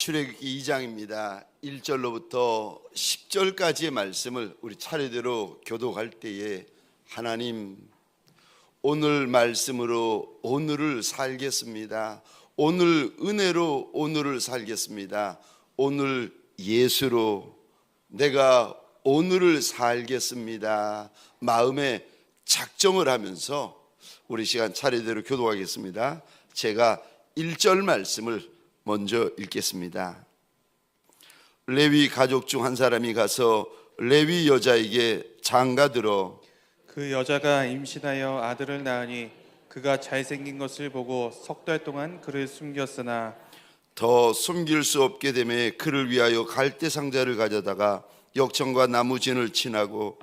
출애굽기 2장입니다. 1절로부터 10절까지의 말씀을 우리 차례대로 교독할 때에 하나님, 오늘 말씀으로 오늘을 살겠습니다. 오늘 은혜로 오늘을 살겠습니다. 오늘 예수로 내가 오늘을 살겠습니다. 마음에 작정을 하면서 우리 시간 차례대로 교독하겠습니다. 제가 1절 말씀을 먼저 읽겠습니다. 레위 가족 중 한 사람이 가서 레위 여자에게 장가들어 그 여자가 임신하여 아들을 낳으니 그가 잘생긴 것을 보고 석 달 동안 그를 숨겼으나 더 숨길 수 없게 되매 그를 위하여 갈대 상자를 가져다가 역청과 나무진을 친하고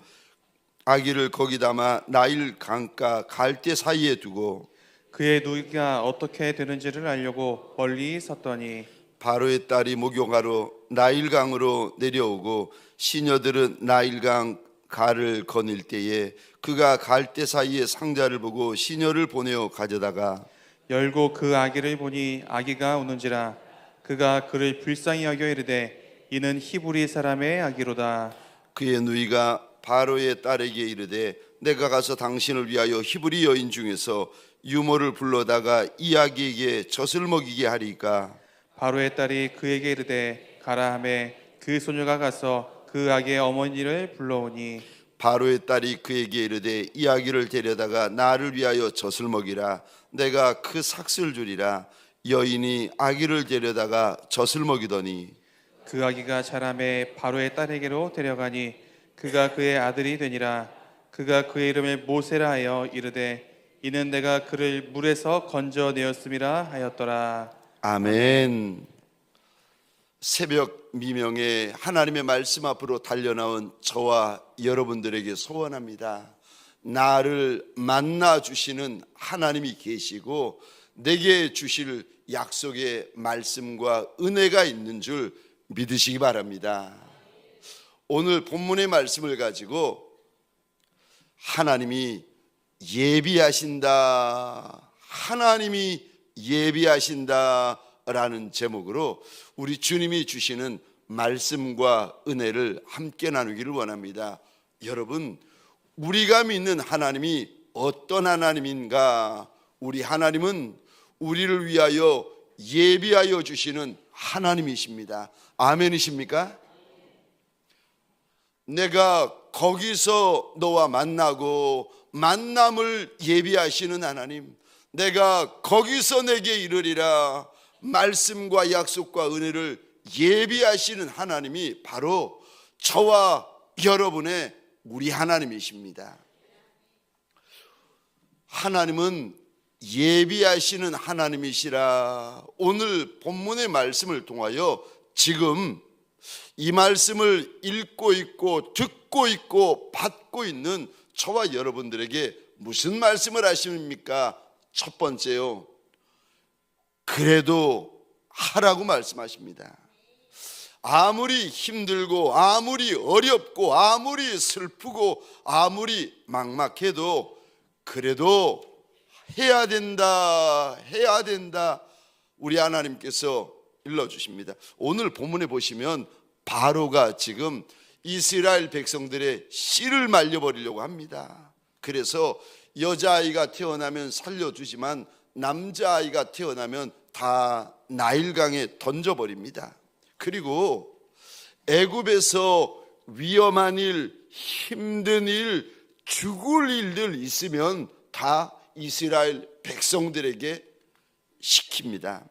아기를 거기 담아 나일 강가 갈대 사이에 두고 그의 누이가 어떻게 되는지를 알려고 멀리 섰더니 바로의 딸이 목욕하러 나일강으로 내려오고 시녀들은 나일강 가를 거닐 때에 그가 갈대 사이에 상자를 보고 시녀를 보내어 가져다가 열고 그 아기를 보니 아기가 우는지라 그가 그를 불쌍히 여겨 이르되 이는 히브리 사람의 아기로다. 그의 누이가 바로의 딸에게 이르되 내가 가서 당신을 위하여 히브리 여인 중에서 유모를 불러다가 이 아기에게 젖을 먹이게 하리까. 바로의 딸이 그에게 이르되 가라 하매 그 소녀가 가서 그 아기의 어머니를 불러오니 바로의 딸이 그에게 이르되 이 아기를 데려다가 나를 위하여 젖을 먹이라. 내가 그 삭슬 주리라. 여인이 아기를 데려다가 젖을 먹이더니 그 아기가 자라매 바로의 딸에게로 데려가니 그가 그의 아들이 되니라. 그가 그의 이름을 모세라 하여 이르되 이는 내가 그를 물에서 건져내었음이라 하였더라. 아멘. 새벽 미명에 하나님의 말씀 앞으로 달려나온 저와 여러분들에게 소원합니다. 나를 만나 주시는 하나님이 계시고 내게 주실 약속의 말씀과 은혜가 있는 줄 믿으시기 바랍니다. 오늘 본문의 말씀을 가지고 하나님이 예비하신다, 하나님이 예비하신다 라는 제목으로 우리 주님이 주시는 말씀과 은혜를 함께 나누기를 원합니다. 여러분, 우리가 믿는 하나님이 어떤 하나님인가? 우리 하나님은 우리를 위하여 예비하여 주시는 하나님이십니다. 아멘이십니까? 내가 거기서 너와 만나고 만남을 예비하시는 하나님, 내가 거기서 내게 이르리라 말씀과 약속과 은혜를 예비하시는 하나님이 바로 저와 여러분의 우리 하나님이십니다. 하나님은 예비하시는 하나님이시라. 오늘 본문의 말씀을 통하여 지금 이 말씀을 읽고 있고 듣고 있고 받고 있는 저와 여러분들에게 무슨 말씀을 하십니까? 첫 번째요, 그래도 하라고 말씀하십니다. 아무리 힘들고 아무리 어렵고 아무리 슬프고 아무리 막막해도 그래도 해야 된다, 해야 된다. 우리 하나님께서 일러주십니다. 오늘 본문에 보시면 바로가 지금 이스라엘 백성들의 씨를 말려버리려고 합니다. 그래서 여자아이가 태어나면 살려주지만 남자아이가 태어나면 다 나일강에 던져버립니다. 그리고 애굽에서 위험한 일, 힘든 일, 죽을 일들 있으면 다 이스라엘 백성들에게 시킵니다.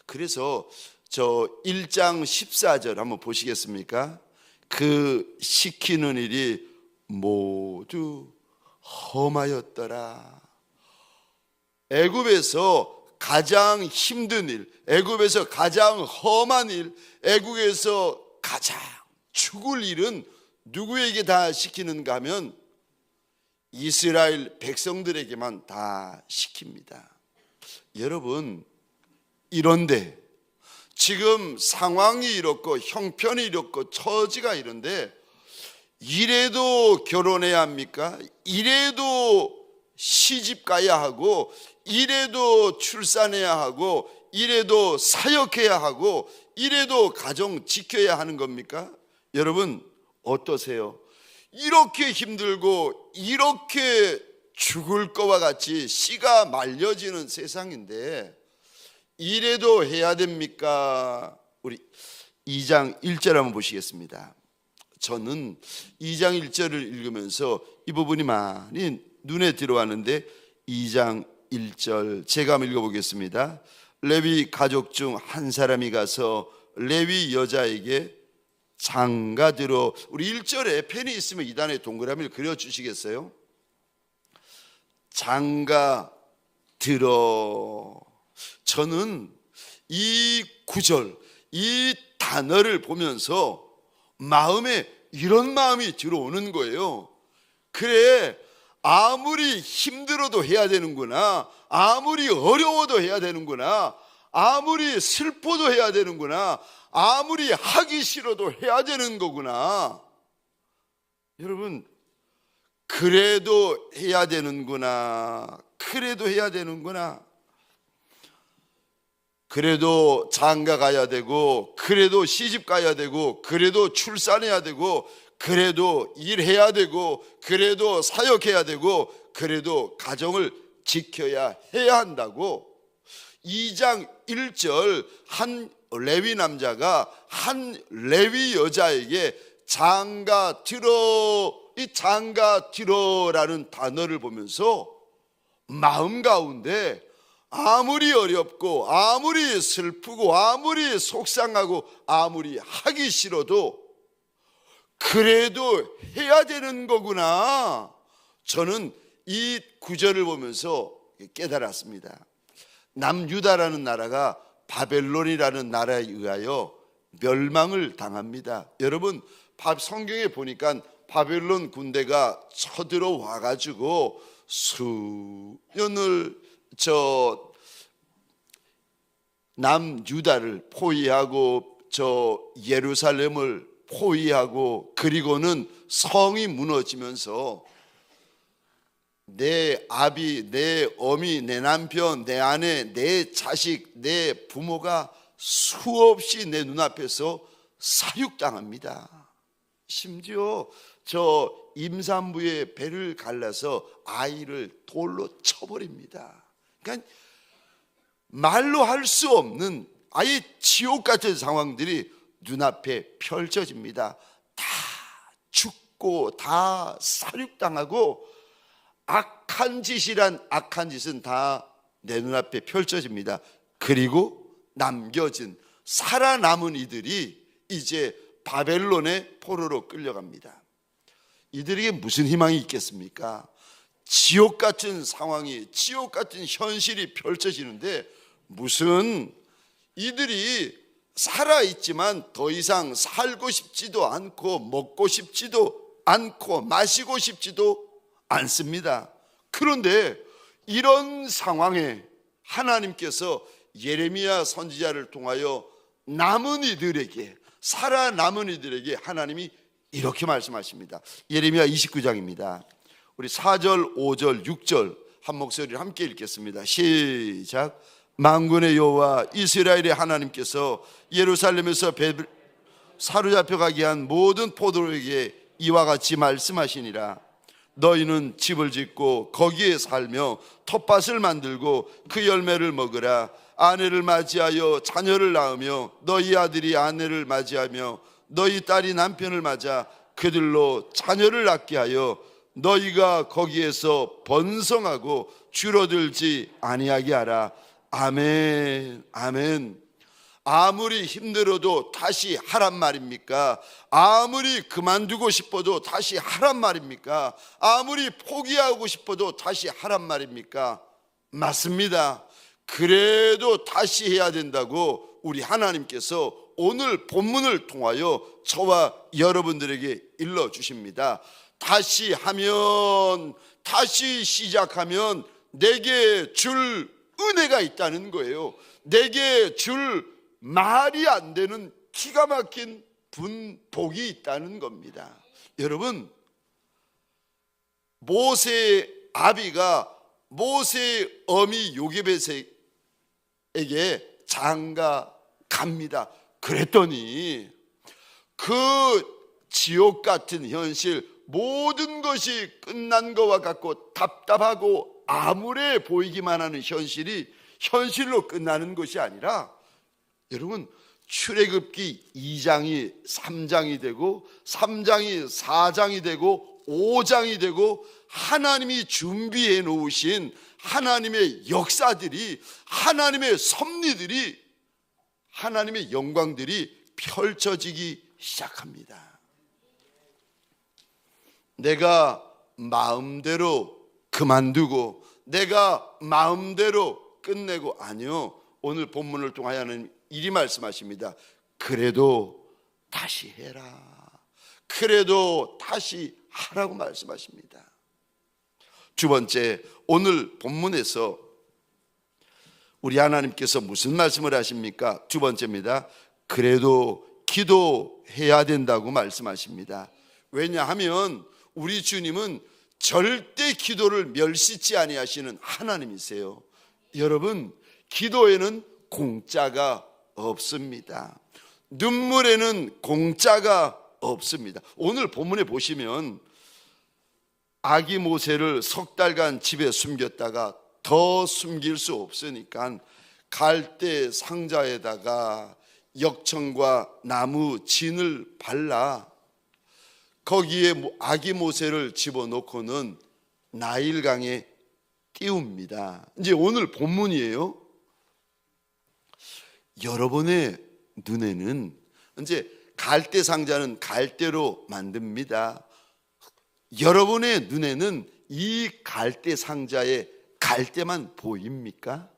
그래서 저 1장 14절 한번 보시겠습니까? 그 시키는 일이 모두 험하였더라. 애굽에서 가장 힘든 일, 애굽에서 가장 험한 일, 애굽에서 가장 죽을 일은 누구에게 다 시키는가 하면 이스라엘 백성들에게만 다 시킵니다. 여러분, 이런데 지금 상황이 이렇고 형편이 이렇고 처지가 이런데 이래도 결혼해야 합니까? 이래도 시집 가야 하고 이래도 출산해야 하고 이래도 사역해야 하고 이래도 가정 지켜야 하는 겁니까? 여러분 어떠세요? 이렇게 힘들고 이렇게 죽을 것과 같이 씨가 말려지는 세상인데 이래도 해야 됩니까? 우리 2장 1절 한번 보시겠습니다. 저는 2장 1절을 읽으면서 이 부분이 많이 눈에 들어왔는데 2장 1절 제가 한번 읽어보겠습니다. 레위 가족 중 한 사람이 가서 레위 여자에게 장가들어, 우리 1절에 펜이 있으면 2단에 동그라미를 그려주시겠어요? 장가들어. 저는 이 구절, 이 단어를 보면서 마음에 이런 마음이 들어오는 거예요. 그래, 아무리 힘들어도 해야 되는구나, 아무리 어려워도 해야 되는구나, 아무리 슬퍼도 해야 되는구나, 아무리 하기 싫어도 해야 되는 거구나. 여러분, 그래도 해야 되는구나, 그래도 해야 되는구나. 그래도 장가 가야 되고, 그래도 시집 가야 되고, 그래도 출산해야 되고, 그래도 일해야 되고, 그래도 사역해야 되고, 그래도 가정을 지켜야 해야 한다고 2장 1절 한 레위 남자가 한 레위 여자에게 장가들어, 이 장가들어라는 단어를 보면서 마음 가운데 아무리 어렵고 아무리 슬프고 아무리 속상하고 아무리 하기 싫어도 그래도 해야 되는 거구나. 저는 이 구절을 보면서 깨달았습니다. 남유다라는 나라가 바벨론이라는 나라에 의하여 멸망을 당합니다. 여러분, 성경에 보니까 바벨론 군대가 쳐들어와 가지고 수년을 남유다를 포위하고 예루살렘을 포위하고, 그리고는 성이 무너지면서 내 아비, 내 어미, 내 남편, 내 아내, 내 자식, 내 부모가 수없이 내 눈앞에서 사육당합니다. 심지어 임산부의 배를 갈라서 아이를 돌로 쳐버립니다. 그러니까 말로 할 수 없는 아예 지옥 같은 상황들이 눈앞에 펼쳐집니다. 다 죽고 다 사육당하고 악한 짓이란 악한 짓은 다 내 눈앞에 펼쳐집니다. 그리고 남겨진 살아남은 이들이 이제 바벨론의 포로로 끌려갑니다. 이들에게 무슨 희망이 있겠습니까? 지옥 같은 상황이, 지옥 같은 현실이 펼쳐지는데 무슨 이들이 살아있지만 더 이상 살고 싶지도 않고 먹고 싶지도 않고 마시고 싶지도 않습니다. 그런데 이런 상황에 하나님께서 예레미야 선지자를 통하여 남은 이들에게, 살아남은 이들에게 하나님이 이렇게 말씀하십니다. 예레미야 29장입니다. 우리 4절, 5절, 6절 한 목소리를 함께 읽겠습니다. 시작. 만군의 여호와 이스라엘의 하나님께서 예루살렘에서 사로잡혀 가게 한 모든 포도로에게 이와 같이 말씀하시니라. 너희는 집을 짓고 거기에 살며 텃밭을 만들고 그 열매를 먹으라. 아내를 맞이하여 자녀를 낳으며 너희 아들이 아내를 맞이하며 너희 딸이 남편을 맞아 그들로 자녀를 낳게 하여 너희가 거기에서 번성하고 줄어들지 아니하게 하라. 아멘, 아멘. 아무리 힘들어도 다시 하란 말입니까? 아무리 그만두고 싶어도 다시 하란 말입니까? 아무리 포기하고 싶어도 다시 하란 말입니까? 맞습니다. 그래도 다시 해야 된다고 우리 하나님께서 오늘 본문을 통하여 저와 여러분들에게 일러주십니다. 다시 하면, 다시 시작하면 내게 줄 은혜가 있다는 거예요. 내게 줄 말이 안 되는 기가 막힌 복이 있다는 겁니다. 여러분, 모세의 아비가 모세의 어미 요게벳에게 장가 갑니다. 그랬더니 그 지옥 같은 현실, 모든 것이 끝난 것과 같고 답답하고 암울해 보이기만 하는 현실이 현실로 끝나는 것이 아니라, 여러분, 출애굽기 2장이 3장이 되고 3장이 4장이 되고 5장이 되고 하나님이 준비해 놓으신 하나님의 역사들이, 하나님의 섭리들이, 하나님의 영광들이 펼쳐지기 시작합니다. 내가 마음대로 그만두고 내가 마음대로 끝내고, 아니요, 오늘 본문을 통하여는 이리 말씀하십니다. 그래도 다시 해라. 그래도 다시 하라고 말씀하십니다. 두 번째, 오늘 본문에서 우리 하나님께서 무슨 말씀을 하십니까? 두 번째입니다. 그래도 기도해야 된다고 말씀하십니다. 왜냐하면 우리 주님은 절대 기도를 멸시치 아니하시는 하나님이세요. 여러분, 기도에는 공짜가 없습니다. 눈물에는 공짜가 없습니다. 오늘 본문에 보시면 아기 모세를 석 달간 집에 숨겼다가 더 숨길 수 없으니까 갈대 상자에다가 역청과 나무 진을 발라 거기에 아기 모세를 집어넣고는 나일강에 띄웁니다. 이제 오늘 본문이에요. 여러분의 눈에는 이제 갈대 상자는 갈대로 만듭니다. 여러분의 눈에는 이 갈대 상자에 갈대만 보입니까?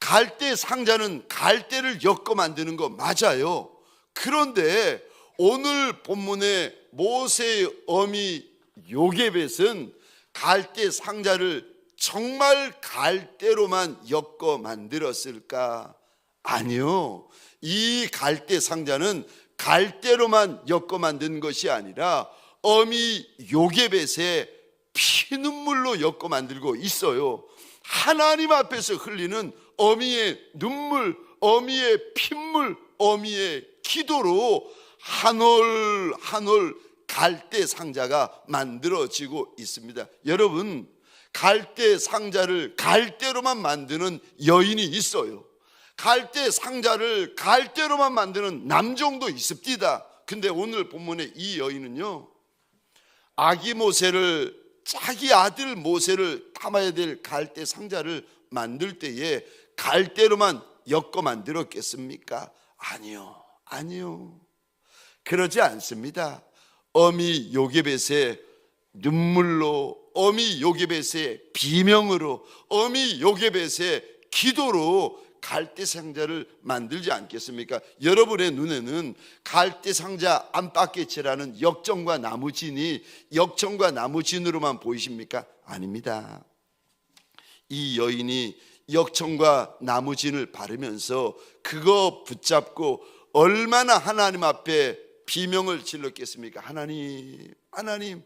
갈대 상자는 갈대를 엮어 만드는 거 맞아요. 그런데 오늘 본문의 모세의 어미 요게벳은 갈대 상자를 정말 갈대로만 엮어 만들었을까? 아니요. 이 갈대 상자는 갈대로만 엮어 만든 것이 아니라 어미 요게벳의 피눈물로 엮어 만들고 있어요. 하나님 앞에서 흘리는 어미의 눈물, 어미의 핏물, 어미의 기도로 한 올 한 올 갈대 상자가 만들어지고 있습니다. 여러분, 갈대 상자를 갈대로만 만드는 여인이 있어요. 갈대 상자를 갈대로만 만드는 남종도 있습니다. 근데 오늘 본문의 이 여인은요, 아기 모세를, 자기 아들 모세를 담아야 될 갈대 상자를 만들 때에 갈대로만 엮어 만들었겠습니까? 아니요, 아니요, 그러지 않습니다. 어미 요게벳의 눈물로, 어미 요게벳의 비명으로, 어미 요게벳의 기도로 갈대 상자를 만들지 않겠습니까? 여러분의 눈에는 갈대 상자 안팎에치라는 역청과 나무진이 역청과 나무진으로만 보이십니까? 아닙니다. 이 여인이 역청과 나무진을 바르면서 그거 붙잡고 얼마나 하나님 앞에 비명을 질렀겠습니까? 하나님, 하나님,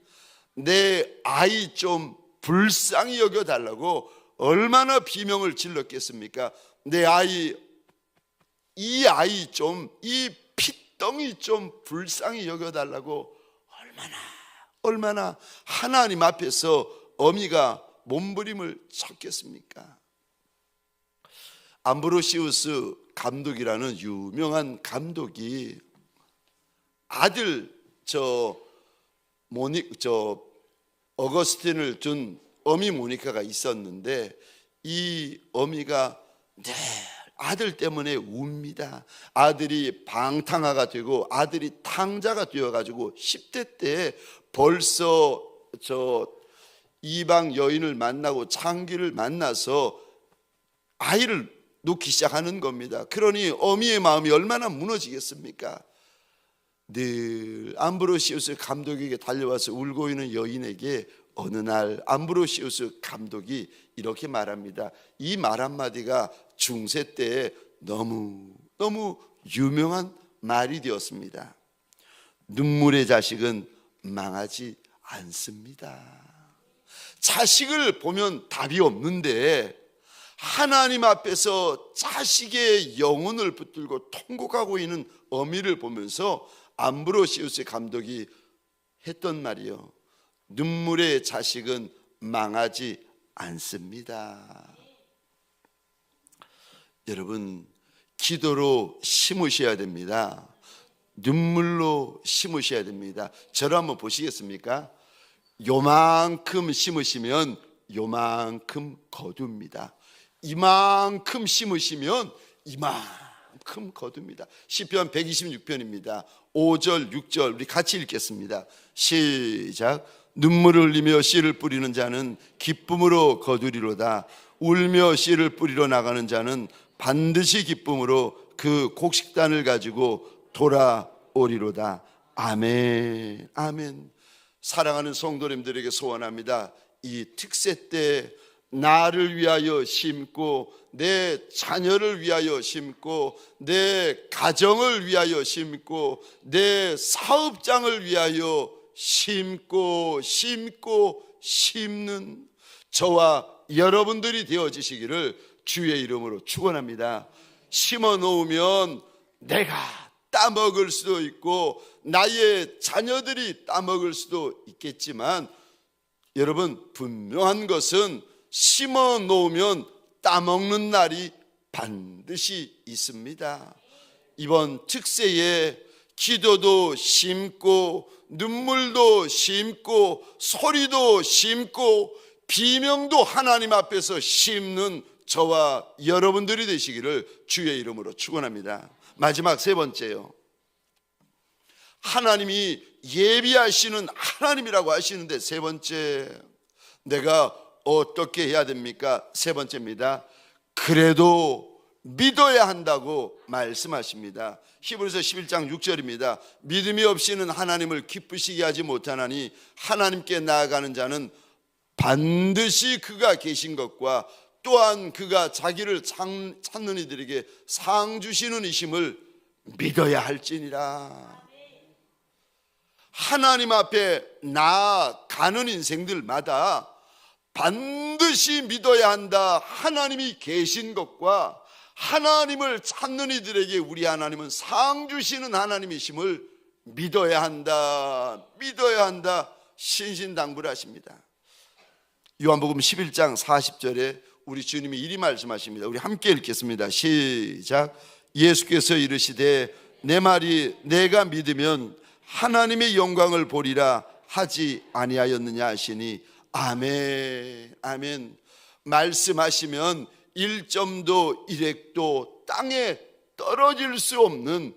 내 아이 좀 불쌍히 여겨달라고 얼마나 비명을 질렀겠습니까? 내 아이, 이 아이 좀, 이 핏덩이 좀 불쌍히 여겨달라고 얼마나 하나님 앞에서 어미가 몸부림을 쳤겠습니까? 암브로시우스 감독이라는 유명한 감독이 아들 어거스틴을 둔 어미 모니카가 있었는데, 이 어미가 늘 아들 때문에 웁니다. 아들이 방탕아가 되고 아들이 탕자가 되어가지고 10대 때 벌써 이방 여인을 만나고 창기를 만나서 아이를 놓기 시작하는 겁니다. 그러니 어미의 마음이 얼마나 무너지겠습니까? 늘 암브로시우스 감독에게 달려와서 울고 있는 여인에게 어느 날 암브로시우스 감독이 이렇게 말합니다. 이 말 한마디가 중세 때에 너무 유명한 말이 되었습니다. 눈물의 자식은 망하지 않습니다. 자식을 보면 답이 없는데 하나님 앞에서 자식의 영혼을 붙들고 통곡하고 있는 어미를 보면서 암브로시우스 감독이 했던 말이요, 눈물의 자식은 망하지 않습니다. 여러분, 기도로 심으셔야 됩니다. 눈물로 심으셔야 됩니다. 저를 한번 보시겠습니까? 요만큼 심으시면 요만큼 거둡니다. 이만큼 심으시면 이만큼 거둡니다. 시편 126편입니다. 5절 6절 우리 같이 읽겠습니다. 시작. 눈물을 흘리며 씨를 뿌리는 자는 기쁨으로 거두리로다. 울며 씨를 뿌리러 나가는 자는 반드시 기쁨으로 그 곡식단을 가지고 돌아오리로다. 아멘. 아멘. 사랑하는 성도님들에게 소원합니다. 이 특세 때 나를 위하여 심고, 내 자녀를 위하여 심고, 내 가정을 위하여 심고, 내 사업장을 위하여 심고 심는 저와 여러분들이 되어지시기를 주의 이름으로 축원합니다. 심어 놓으면 내가 따먹을 수도 있고 나의 자녀들이 따먹을 수도 있겠지만, 여러분, 분명한 것은 심어 놓으면 따먹는 날이 반드시 있습니다. 이번 특세에 기도도 심고 눈물도 심고 소리도 심고 비명도 하나님 앞에서 심는 저와 여러분들이 되시기를 주의 이름으로 축원합니다. 마지막 세 번째요, 하나님이 예비하시는 하나님이라고 하시는데, 세 번째, 내가 어떻게 해야 됩니까? 세 번째입니다. 그래도 믿어야 한다고 말씀하십니다. 히브리서 11장 6절입니다. 믿음이 없이는 하나님을 기쁘시게 하지 못하나니 하나님께 나아가는 자는 반드시 그가 계신 것과 또한 그가 자기를 찾는 이들에게 상 주시는 이심을 믿어야 할지니라. 하나님 앞에 나아가는 인생들마다 반드시 믿어야 한다. 하나님이 계신 것과 하나님을 찾는 이들에게 우리 하나님은 상 주시는 하나님이심을 믿어야 한다. 믿어야 한다. 신신당부를 하십니다. 요한복음 11장 40절에 우리 주님이 이리 말씀하십니다. 우리 함께 읽겠습니다. 시작. 예수께서 이르시되 내 말이 내가 믿으면 하나님의 영광을 보리라 하지 아니하였느냐 하시니 아멘. 아멘. 말씀하시면 1점도 1핵도 땅에 떨어질 수 없는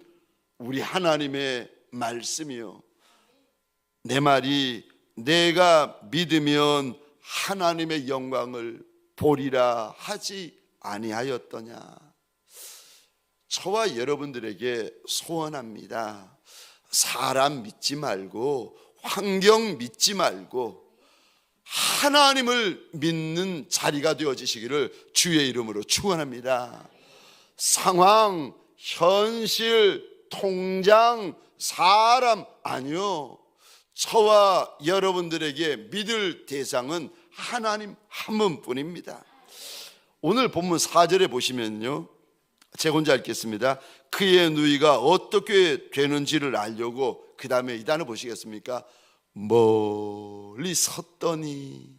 우리 하나님의 말씀이요, 내 말이 내가 믿으면 하나님의 영광을 보리라 하지 아니하였더냐. 저와 여러분들에게 소원합니다. 사람 믿지 말고 환경 믿지 말고 하나님을 믿는 자리가 되어지시기를 주의 이름으로 축원합니다. 상황, 현실, 통장, 사람 아니요, 저와 여러분들에게 믿을 대상은 하나님 한 분뿐입니다. 오늘 본문 4절에 보시면요, 제가 혼자 읽겠습니다. 그의 누이가 어떻게 되는지를 알려고, 그 다음에 이 단어 보시겠습니까? 멀리 섰더니.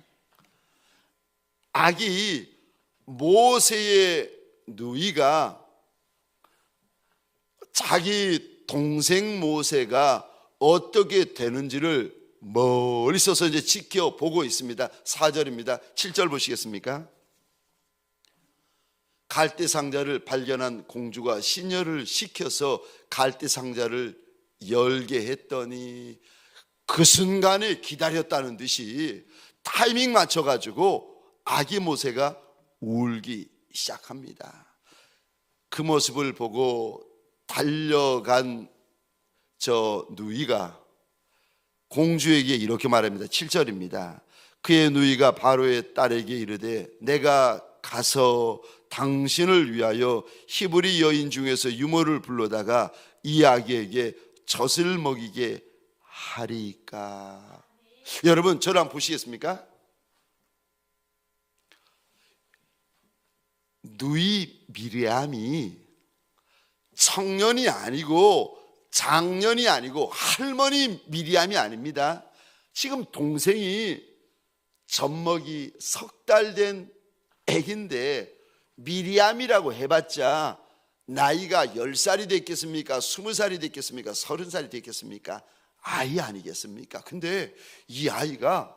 아기 모세의 누이가 자기 동생 모세가 어떻게 되는지를 멀리 서서 이제 지켜보고 있습니다. 4절입니다. 7절 보시겠습니까? 갈대 상자를 발견한 공주가 시녀를 시켜서 갈대 상자를 열게 했더니, 그 순간에 기다렸다는 듯이 타이밍 맞춰가지고 아기 모세가 울기 시작합니다. 그 모습을 보고 달려간 저 누이가 공주에게 이렇게 말합니다. 7절입니다. 그의 누이가 바로의 딸에게 이르되 내가 가서 당신을 위하여 히브리 여인 중에서 유모를 불러다가 이 아기에게 젖을 먹이게 하리까. 여러분, 저를 한번 보시겠습니까? 누이 미리암이 청년이 아니고 장년이 아니고 할머니 미리암이 아닙니다. 지금 동생이 젖먹이 석 달 된 애기인데 미리암이라고 해봤자 나이가 10살이 됐겠습니까? 20살이 됐겠습니까? 30살이 됐겠습니까? 아이 아니겠습니까? 근데 이 아이가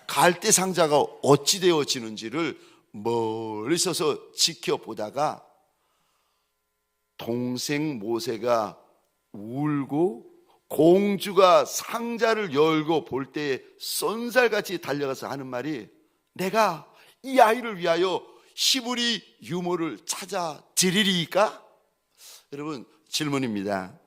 갈대 상자가 어찌 되어지는지를 멀리 서서 지켜보다가 동생 모세가 울고 공주가 상자를 열고 볼 때에 쏜살같이 달려가서 하는 말이, 내가 이 아이를 위하여 히브리 유모를 찾아 드리리까? 여러분, 질문입니다.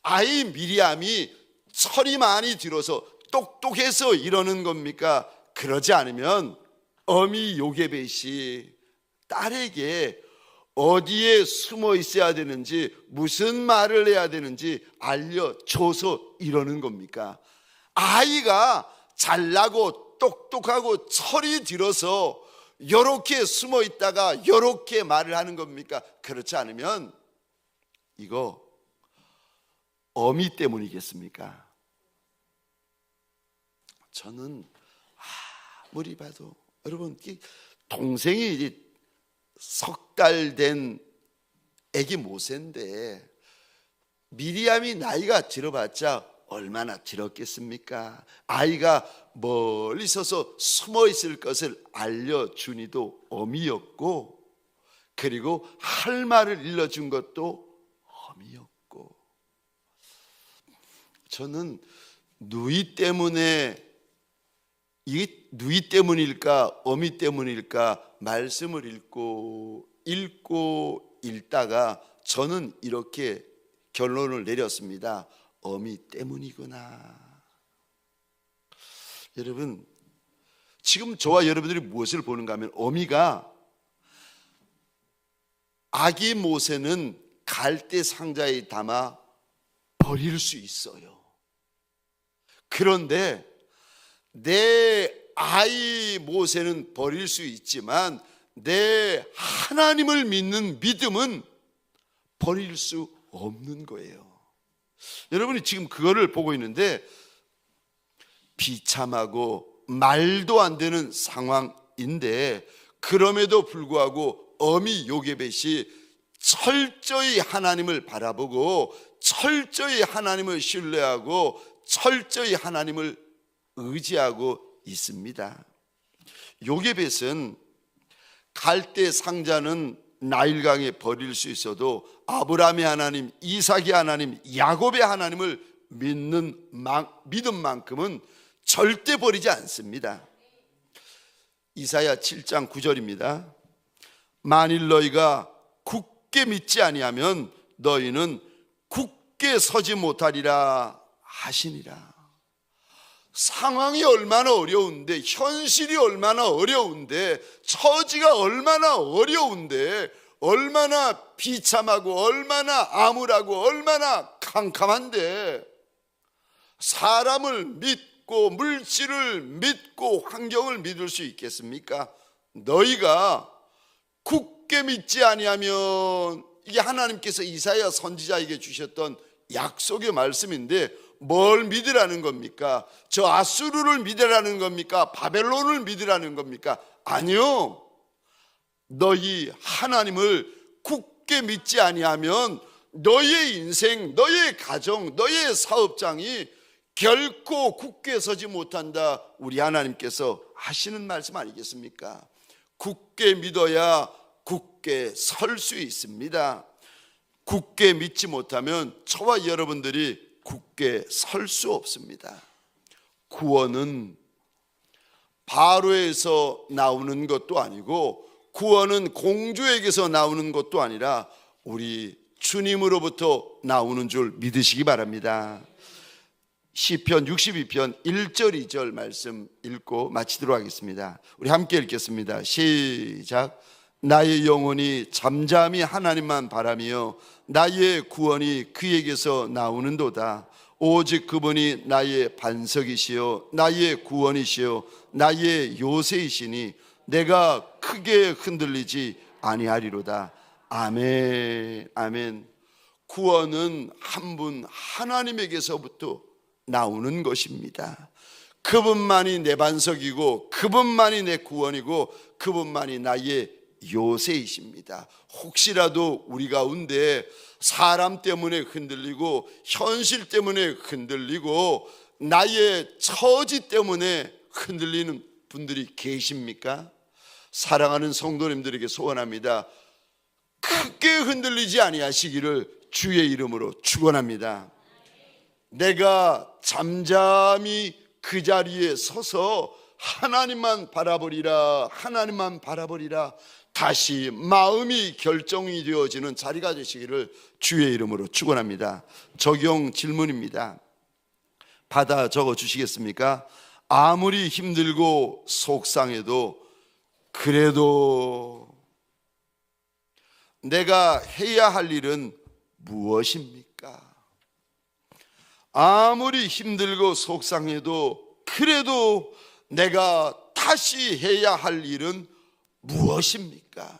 아이 미리암이 철이 많이 들어서 똑똑해서 이러는 겁니까? 그러지 않으면 어미 요게벳이 딸에게 어디에 숨어 있어야 되는지, 무슨 말을 해야 되는지 알려줘서 이러는 겁니까? 아이가 잘나고 똑똑하고 철이 들어서 요렇게 숨어 있다가 요렇게 말을 하는 겁니까? 그렇지 않으면 이거 어미 때문이겠습니까? 저는 아무리 봐도, 여러분, 동생이 이제 석 달 된 애기 모세인데 미리암이 나이가 들어봤자 얼마나 들었겠습니까? 아이가 멀리 서서 숨어 있을 것을 알려주니도 어미였고, 그리고 할 말을 일러준 것도 어미였고, 저는 누이 때문에, 이게 누이 때문일까 어미 때문일까 말씀을 읽고 읽다가 저는 이렇게 결론을 내렸습니다. 어미 때문이구나. 여러분, 지금 저와 여러분들이 무엇을 보는가 하면, 어미가 아기 모세는 갈대 상자에 담아 버릴 수 있어요. 그런데 내 아이 모세는 버릴 수 있지만 내 하나님을 믿는 믿음은 버릴 수 없는 거예요. 여러분이 지금 그거를 보고 있는데 비참하고 말도 안 되는 상황인데, 그럼에도 불구하고 어미 요게벳이 철저히 하나님을 바라보고 철저히 하나님을 신뢰하고 철저히 하나님을 의지하고 있습니다. 요게벳은 갈대 상자는 나일강에 버릴 수 있어도 아브라함의 하나님, 이삭의 하나님, 야곱의 하나님을 믿는 믿음만큼은 절대 버리지 않습니다. 이사야 7장 9절입니다. 만일 너희가 굳게 믿지 아니하면 너희는 굳게 서지 못하리라 하시니라. 상황이 얼마나 어려운데, 현실이 얼마나 어려운데, 처지가 얼마나 어려운데, 얼마나 비참하고 얼마나 암울하고 얼마나 캄캄한데, 사람을 믿고 물질을 믿고 환경을 믿을 수 있겠습니까? 너희가 굳게 믿지 아니하면, 이게 하나님께서 이사야 선지자에게 주셨던 약속의 말씀인데, 뭘 믿으라는 겁니까? 저 아수르를 믿으라는 겁니까? 바벨론을 믿으라는 겁니까? 아니요. 너희 하나님을 굳게 믿지 아니하면 너희의 인생, 너희의 가정, 너희의 사업장이 결코 굳게 서지 못한다. 우리 하나님께서 하시는 말씀 아니겠습니까? 굳게 믿어야 굳게 설 수 있습니다. 굳게 믿지 못하면 저와 여러분들이 굳게 설 수 없습니다. 구원은 바로에서 나오는 것도 아니고, 구원은 공주에게서 나오는 것도 아니라 우리 주님으로부터 나오는 줄 믿으시기 바랍니다. 시편 62편 1절 2절 말씀 읽고 마치도록 하겠습니다. 우리 함께 읽겠습니다. 시작. 나의 영혼이 잠잠히 하나님만 바라며 나의 구원이 그에게서 나오는도다. 오직 그분이 나의 반석이시요 나의 구원이시요 나의 요새이시니 내가 크게 흔들리지 아니하리로다. 아멘. 아멘. 구원은 한 분 하나님에게서부터 나오는 것입니다. 그분만이 내 반석이고 그분만이 내 구원이고 그분만이 나의 요새이십니다. 혹시라도 우리 가운데 사람 때문에 흔들리고 현실 때문에 흔들리고 나의 처지 때문에 흔들리는 분들이 계십니까? 사랑하는 성도님들에게 소원합니다. 크게 흔들리지 아니하시기를 주의 이름으로 축원합니다. 내가 잠잠히 그 자리에 서서 하나님만 바라보리라, 하나님만 바라보리라, 다시 마음이 결정이 되어지는 자리가 되시기를 주의 이름으로 축원합니다. 적용 질문입니다. 받아 적어 주시겠습니까? 아무리 힘들고 속상해도 그래도 내가 해야 할 일은 무엇입니까? 아무리 힘들고 속상해도 그래도 내가 다시 해야 할 일은 무엇입니까?